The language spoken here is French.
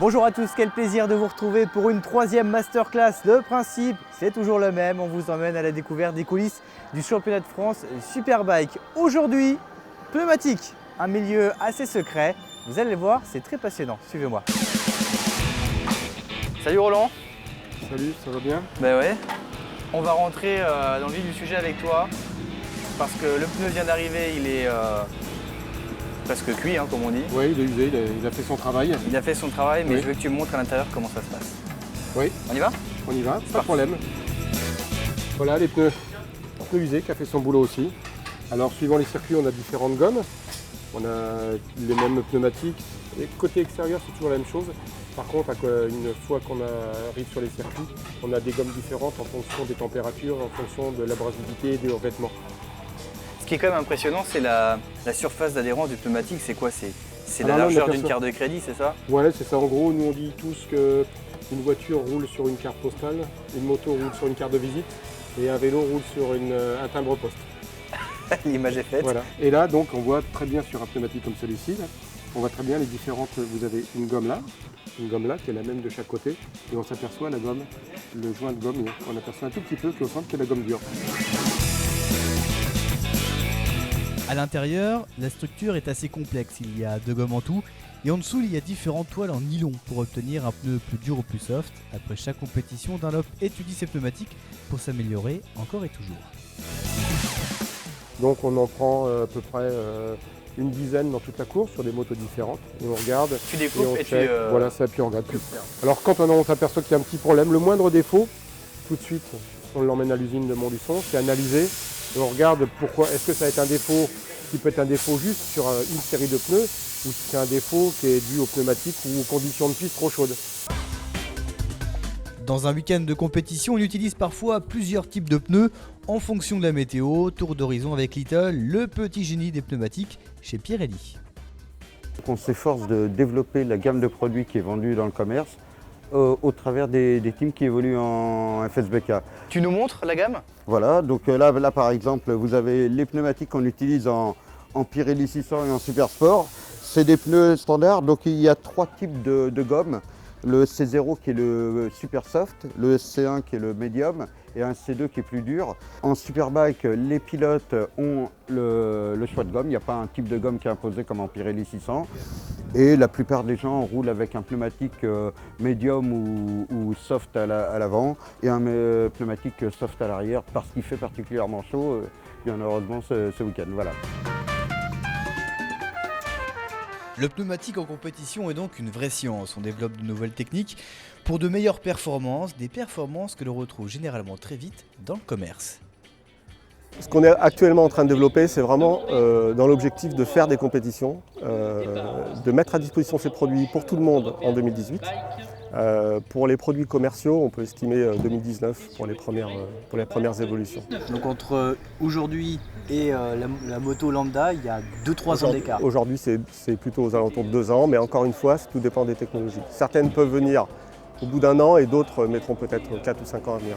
Bonjour à tous, quel plaisir de vous retrouver pour une troisième masterclass. Le principe, c'est toujours le même, on vous emmène à la découverte des coulisses du championnat de France Superbike. Aujourd'hui, pneumatique, un milieu assez secret. Vous allez le voir, c'est très passionnant. Suivez-moi. Salut Roland. Salut, ça va bien? Ben ouais. On va rentrer dans le vif du sujet avec toi parce que le pneu vient d'arriver, il est presque cuit, hein, comme on dit. Oui, il est usé, il a fait son travail. Il a fait son travail, mais Oui. je veux que tu me montres à l'intérieur comment ça se passe. Oui, On y va? on y va, pas de parti. problème. Voilà les pneus usés qui a fait son boulot aussi. Alors suivant les circuits, on a différentes gommes. On a les mêmes pneumatiques. Et côté extérieur, c'est toujours la même chose. Par contre, une fois qu'on arrive sur les circuits, on a des gommes différentes en fonction des températures, en fonction de l'abrasivité et des revêtements. Ce qui est quand même impressionnant, c'est la surface d'adhérence du pneumatique. C'est quoi? C'est la Alors là, on largeur d'une aperçoit- carte de crédit, c'est ça? Ouais, c'est ça. En gros, nous on dit tous qu'une voiture roule sur une carte postale, une moto roule sur une carte de visite et un vélo roule sur un timbre-poste. L'image est faite. Voilà. Et là, donc, on voit très bien sur un pneumatique comme celui-ci, là, on voit très bien les différentes. Vous avez une gomme là qui est la même de chaque côté, et on s'aperçoit la gomme, le joint de gomme, on aperçoit un tout petit peu qu'au centre, qui est la gomme dure. À l'intérieur, la structure est assez complexe, il y a 2 gommes en tout, et en dessous il y a différentes toiles en nylon pour obtenir un pneu plus dur ou plus soft. Après chaque compétition, Dunlop étudie ses pneumatiques pour s'améliorer encore et toujours. Donc on en prend à peu près une dizaine dans toute la course sur des motos différentes, et on regarde. Tu découpes on et tu... check. Voilà, ça, puis on regarde. Alors quand on s'aperçoit qu'il y a un petit problème, le moindre défaut, tout de suite, on l'emmène à l'usine de Montluçon, c'est analysé, et on regarde pourquoi, est-ce que ça va être un défaut qui peut être un défaut juste sur une série de pneus, ou si c'est un défaut qui est dû aux pneumatiques ou aux conditions de piste trop chaudes. Dans un week-end de compétition, on utilise parfois plusieurs types de pneus en fonction de la météo. Tour d'horizon avec Little, le petit génie des pneumatiques chez Pirelli. On s'efforce de développer la gamme de produits qui est vendue dans le commerce au travers des teams qui évoluent en FSBK. Tu nous montres la gamme? Voilà, donc là par exemple, vous avez les pneumatiques qu'on utilise en Pirelli 600 et en Supersport. C'est des pneus standards, donc il y a 3 types de gommes. Le C0 qui est le super soft, le C1 qui est le medium et un C2 qui est plus dur. En Superbike, les pilotes ont le choix de gomme, il n'y a pas un type de gomme qui est imposé comme en Pirelli 600. Et la plupart des gens roulent avec un pneumatique medium ou soft à l'avant et un pneumatique soft à l'arrière parce qu'il fait particulièrement chaud, bien heureusement ce week-end. Voilà. Le pneumatique en compétition est donc une vraie science. On développe de nouvelles techniques pour de meilleures performances, des performances que l'on retrouve généralement très vite dans le commerce. Ce qu'on est actuellement en train de développer, c'est vraiment dans l'objectif de faire des compétitions, de mettre à disposition ces produits pour tout le monde en 2018. Pour les produits commerciaux, on peut estimer 2019 pour les premières évolutions. Donc entre aujourd'hui et la moto lambda, il y a 2-3 ans d'écart. Aujourd'hui, c'est plutôt aux alentours de 2 ans, mais encore une fois, tout dépend des technologies. Certaines peuvent venir au bout d'1 an et d'autres mettront peut-être 4 ou 5 ans à venir.